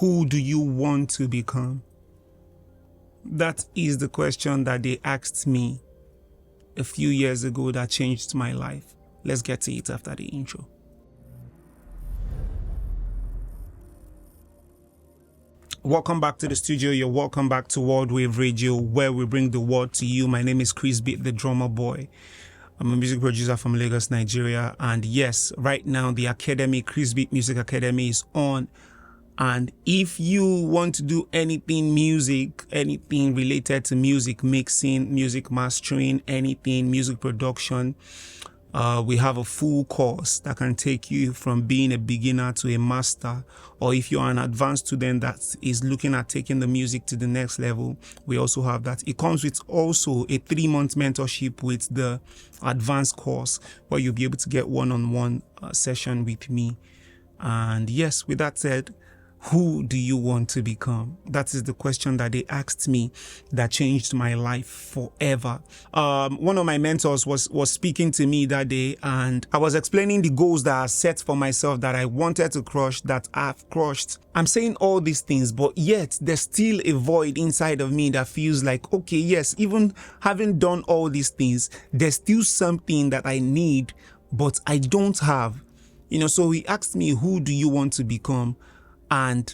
Who do you want to become? That is the question that they asked me a few years ago that changed my life. Let's get to it after the intro. Welcome back to the studio. You're welcome back to World Wave Radio, where we bring the word to you. My name is Krizbeatz, the drummer boy. I'm a music producer from Lagos, Nigeria. And yes, right now the Academy, Krizbeatz Music Academy, is on. And if you want to do anything music, anything related to music mixing, music mastering, anything music production, we have a full course that can take you from being a beginner to a master. Or if you're an advanced student that is looking at taking the music to the next level, we also have that. It comes with also a 3-month mentorship with the advanced course, where you'll be able to get one-on-one session with me. And yes, with that said, who do you want to become? That is the question that they asked me that changed my life forever. One of my mentors was speaking to me that day, and I was explaining the goals that I set for myself that I wanted to crush, that I've crushed. I'm saying all these things, but yet there's still a void inside of me that feels like, okay, yes, even having done all these things, there's still something that I need, but I don't have. So he asked me, who do you want to become? And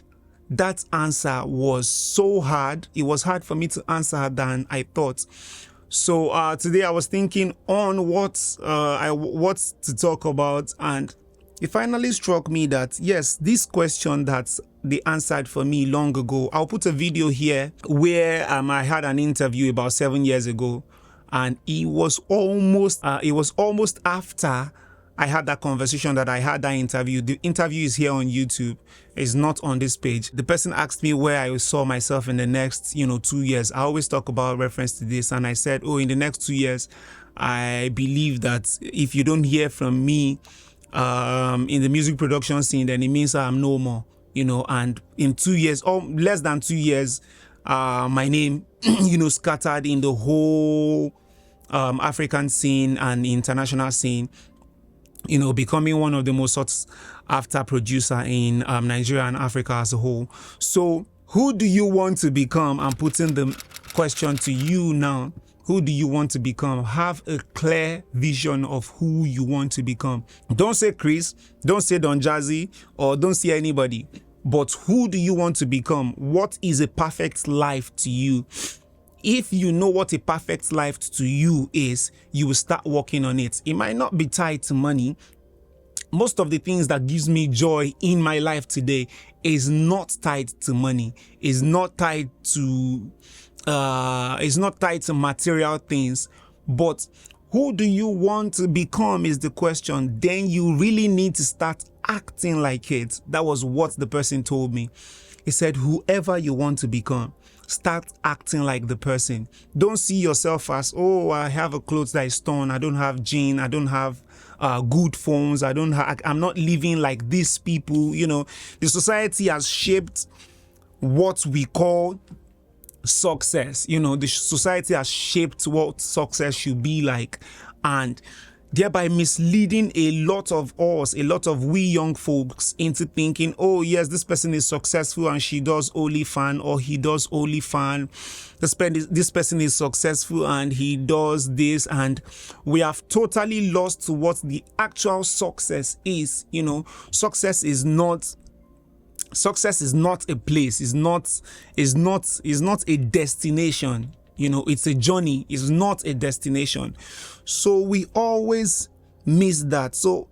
that answer was so hard. It was hard for me to answer than I thought. So today I was thinking on what to talk about, and it finally struck me that yes, this question that they answered for me long ago. I'll put a video here where I had an interview about 7 years ago, and it was almost after I had that conversation that I had that interview. The interview is here on YouTube. It's not on this page. The person asked me where I saw myself in the next, 2 years. I always talk about reference to this. And I said, in the next 2 years, I believe that if you don't hear from me in the music production scene, then it means I'm no more, and in 2 years, or less than 2 years, my name, scattered in the whole African scene and international scene. Becoming one of the most sought after producer in Nigeria and Africa as a whole. So who do you want to become? I'm putting the question to you now. Who do you want to become? Have a clear vision of who you want to become. Don't say Chris, don't say Don Jazzy, or don't say anybody. But who do you want to become? What is a perfect life to you? If you know what a perfect life to you is, you will start working on it. It might not be tied to money. Most of the things that gives me joy in my life today is not tied to money. Is not tied to material things. But who do you want to become is the question. Then you really need to start acting like it. That was what the person told me. He said, whoever you want to become, start acting like the person. Don't see yourself as, I have a clothes that is torn. I don't have jeans. I don't have good phones. I'm not living like these people. The society has shaped what we call success. The society has shaped what success should be like, and thereby misleading a lot of we young folks into thinking, yes, this person is successful and she does OnlyFans, or he does OnlyFans. This person is successful and he does this, and we have totally lost what the actual success is. Success is not a place. Is not a destination. It's a journey. It's not a destination. So we always miss that. So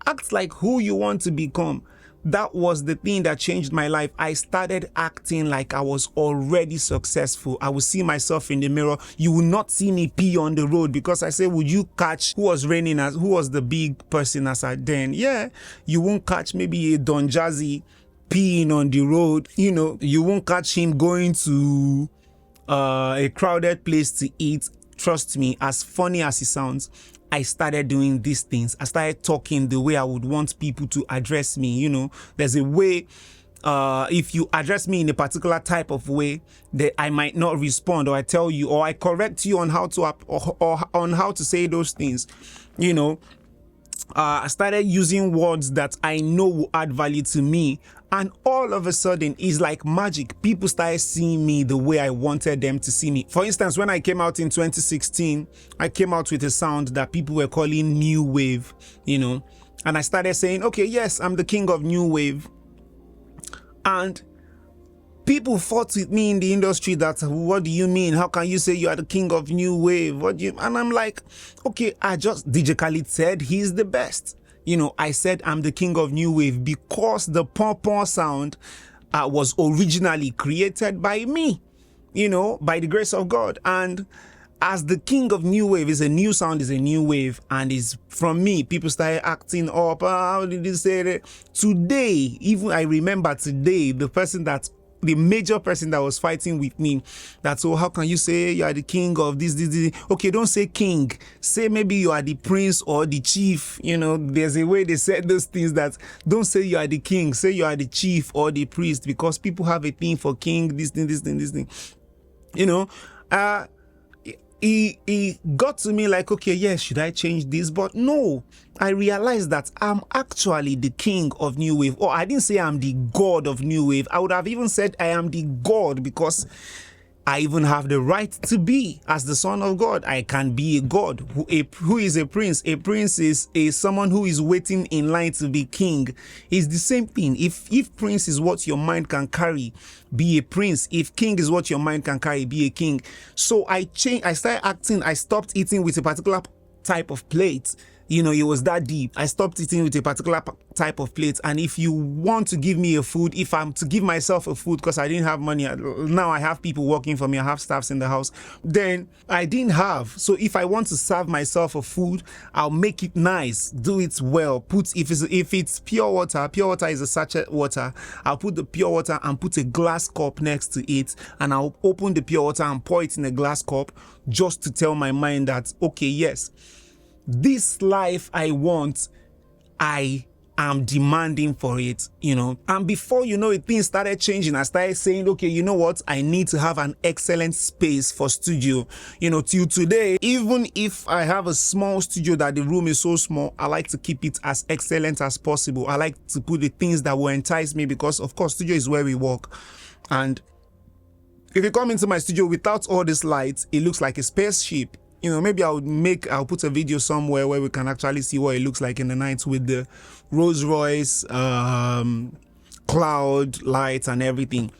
act like who you want to become. That was the thing that changed my life. I started acting like I was already successful. I would see myself in the mirror. You will not see me pee on the road, because I say, would you catch who was the big person as I then? Yeah, you won't catch maybe a Don Jazzy peeing on the road. You won't catch him going to a crowded place to eat. Trust me, as funny as it sounds, I started doing these things. I started talking the way I would want people to address me. There's a way, if you address me in a particular type of way, that I might not respond, or I tell you, or I correct you on how to or on how to say those things. I started using words that I know will add value to me, And all of a sudden, it's like magic. People started seeing me the way I wanted them to see me. For instance, when I came out in 2016, I came out with a sound that people were calling new wave, you know, and I started saying, okay, yes, I'm the king of new wave. And people fought with me in the industry that, what do you mean? How can you say you are the king of new wave? What do you? And I'm like, okay, DJ Khaled said he's the best. You know, I said I'm the king of new wave because the pom-pom sound was originally created by me, you know, by the grace of God. And as the king of new wave, is a new sound, is a new wave, and is from me. People started acting up. How did you say that? Today, even I remember today, the major person that was fighting with me, that, so how can you say you are the king of this? Okay, don't say king. Say maybe you are the prince or the chief. You know, there's a way they said those things, that don't say you are the king. Say you are the chief or the priest, because people have a thing for king, this thing. You know, he got to me like, okay, yes, should I change this? But no, I realized that I'm actually the king of new wave. Or I didn't say I'm the god of new wave. I would have even said I am the god, because I even have the right to be as the son of God. I can be a god. Who is a prince? A prince is someone who is waiting in line to be king. It's the same thing. If prince is what your mind can carry, be a prince. If king is what your mind can carry, be a king. So I started acting. I stopped eating with a particular type of plate. You know, it was that deep. I stopped eating with a particular type of plate. And if you want to give me a food, if I'm to give myself a food, because I didn't have money, now I have people working for me, I have staffs in the house, then I didn't have. So if I want to serve myself a food, I'll make it nice, do it well. If it's pure water is a sachet water, I'll put the pure water and put a glass cup next to it, and I'll open the pure water and pour it in a glass cup, just to tell my mind that, okay, yes, this life I want, I am demanding for it, you know. And before you know it, things started changing. I started saying, okay, you know what? I need to have an excellent space for studio. You know, till today, even if I have a small studio that the room is so small, I like to keep it as excellent as possible. I like to put the things that will entice me, because of course, studio is where we work. And if you come into my studio without all these lights, it looks like a spaceship. You know, maybe I'll put a video somewhere where we can actually see what it looks like in the night with the Rolls Royce, cloud lights and everything.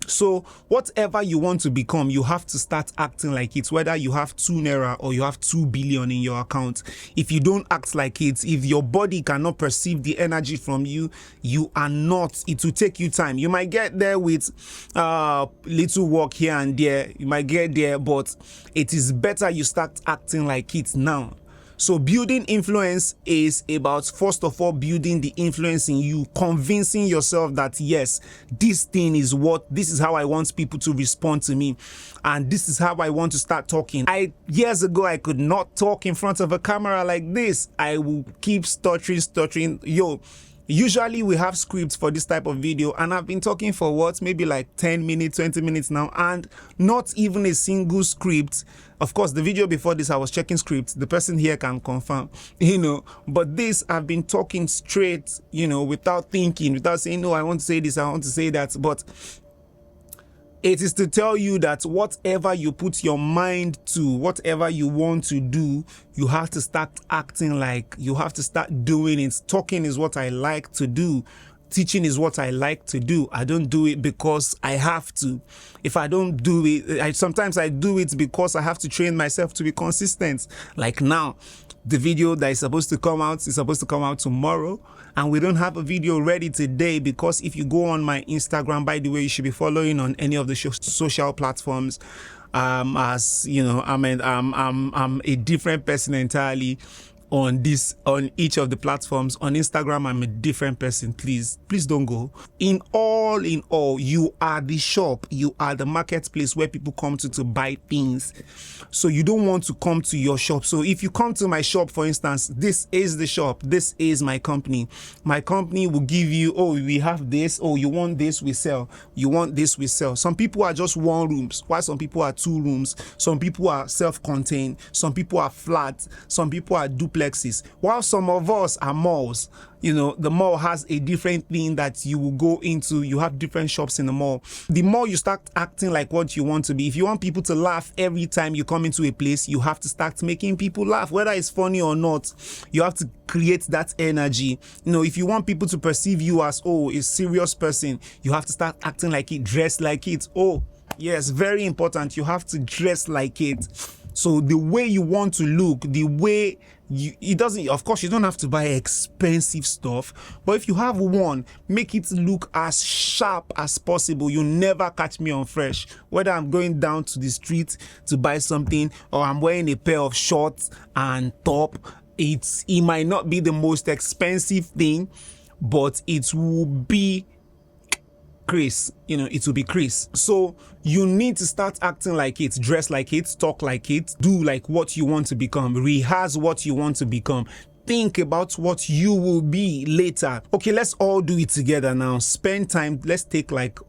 So whatever you want to become, you have to start acting like it, whether you have 2 naira or you have 2 billion in your account. If you don't act like it, if your body cannot perceive the energy from you, you are not. It will take you time. You might get there with little work here and there. You might get there, but it is better you start acting like it now. So building influence is about, first of all, building the influence in you, convincing yourself that, yes, this is how I want people to respond to me. And this is how I want to start talking. Years ago, I could not talk in front of a camera like this. I will keep stuttering. Usually we have scripts for this type of video, and I've been talking for maybe like 10 minutes, 20 minutes now, and not even a single script. Of course, the video before this, I was checking scripts. The person here can confirm, you know, but this, I've been talking straight, you know, without thinking, without saying, no, I want to say this, I want to say that. But it is to tell you that whatever you put your mind to, whatever you want to do, you have to start acting like, you have to start doing it. Talking is what I like to do. Teaching is what I like to do. I don't do it because I have to. If I don't do it, sometimes I do it because I have to train myself to be consistent. Like now, the video that is supposed to come out is supposed to come out tomorrow, and we don't have a video ready today, because if you go on my Instagram, by the way, you should be following on any of the social platforms. As you know, I'm a different person entirely on each of the platforms. On Instagram, I'm a different person. Please don't go. In all, you are the shop, you are the marketplace where people come to buy things. So you don't want to come to your shop. So if you come to my shop, for instance, this is the shop, this is my company. My company will give you, oh, we have this, oh, you want this, we sell. You want this, we sell. Some people are just 1 rooms, while some people are 2 rooms. Some people are self-contained. Some people are flat. Some people are duplex. duplexes, while some of us are malls. The mall has a different thing that you will go into. You have different shops in the mall. The more you start acting like what you want to be, if you want people to laugh every time you come into a place, you have to start making people laugh, whether it's funny or not. You have to create that energy. If you want people to perceive you as, a serious person, you have to start acting like it, dress like it. Yes, very important. You have to dress like it. So the way you want to look, the way of course, you don't have to buy expensive stuff, but if you have one, make it look as sharp as possible. You never catch me on fresh, whether I'm going down to the street to buy something or I'm wearing a pair of shorts and top. It might not be the most expensive thing, but it will be Chris, it will be Chris. So you need to start acting like it, dress like it, talk like it, do like what you want to become, rehearse what you want to become. Think about what you will be later. Okay, let's all do it together now. Spend time. Let's take like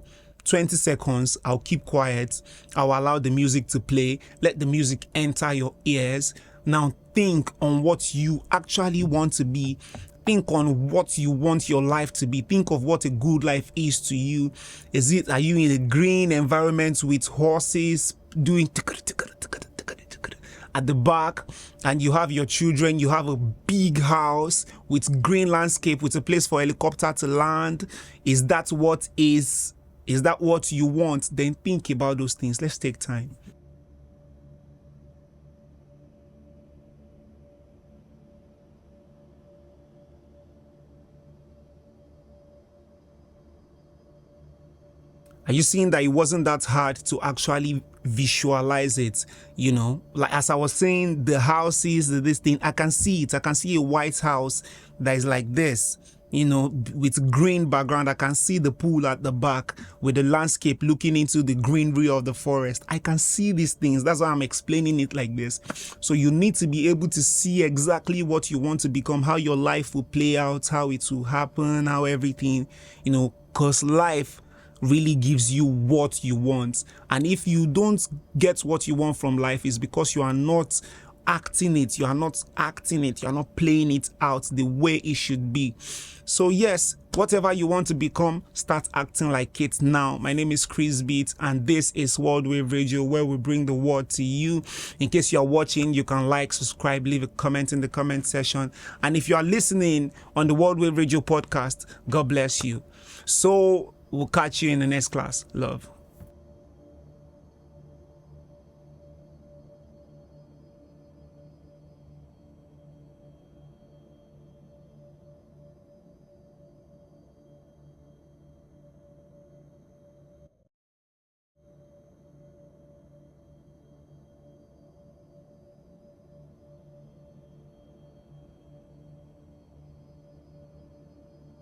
20 seconds. I'll keep quiet. I'll allow the music to play. Let the music enter your ears. Now think on what you actually want to be. Think on what you want your life to be. Think of what a good life is to you. Are you in a green environment with horses doing at the back, and you have your children, you have a big house with green landscape, with a place for helicopter to land? Is that what you want? Then think about those things. Let's take time. Are you seeing that it wasn't that hard to actually visualize it? Like as I was saying, the houses, this thing, I can see it. I can see a white house that is like this, with green background. I can see the pool at the back with the landscape looking into the greenery of the forest. I can see these things. That's why I'm explaining it like this. So you need to be able to see exactly what you want to become, how your life will play out, how it will happen, how everything, because life really gives you what you want. And if you don't get what you want from life, it's because you are not acting it. You are not playing it out the way it should be. So yes, whatever you want to become, start acting like it now. My name is Krizbeatz, and this is World Wave Radio, where we bring the word to you. In case you are watching, you can like, subscribe, leave a comment in the comment section. And if you are listening on the World Wave Radio podcast, God bless you. So we'll catch you in the next class. Love.